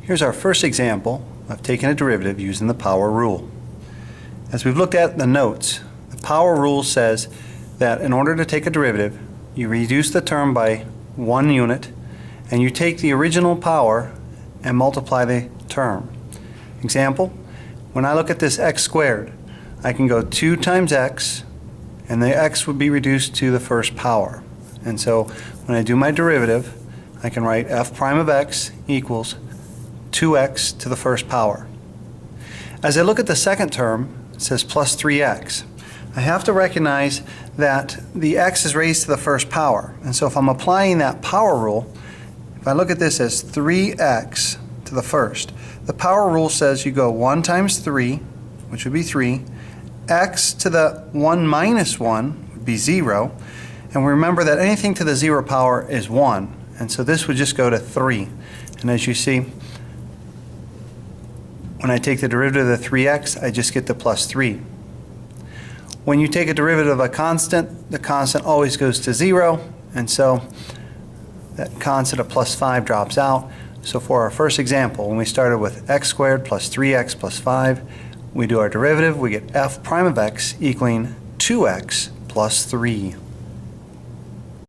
Here's our first example of taking a derivative using the power rule. As we've looked at the notes, the power rule says that in order to take a derivative, you reduce the term by 1 unit and you take the original power and multiply the term. Example, when I look at this x squared, I can go 2 times x and the x would be reduced to the first power. And so when I do my derivative, I can write f prime of x equals 2x to the first power. As I look at the second term, it says plus 3x. I have to recognize that the x is raised to the first power. And so if I'm applying that power rule, if I look at this as 3x to the first, the power rule says you go 1 times 3, which would be 3, x to the 1 minus 1 would be 0, and remember that anything to the 0 power is 1, and so this would just go to 3. And as you see, when I take the derivative of the 3x, I just get the plus 3. When you take a derivative of a constant, the constant always goes to 0, and so that constant of plus 5 drops out. So for our first example, when we started with x squared plus 3x plus 5, we do our derivative, we get f prime of x equaling 2x plus 3.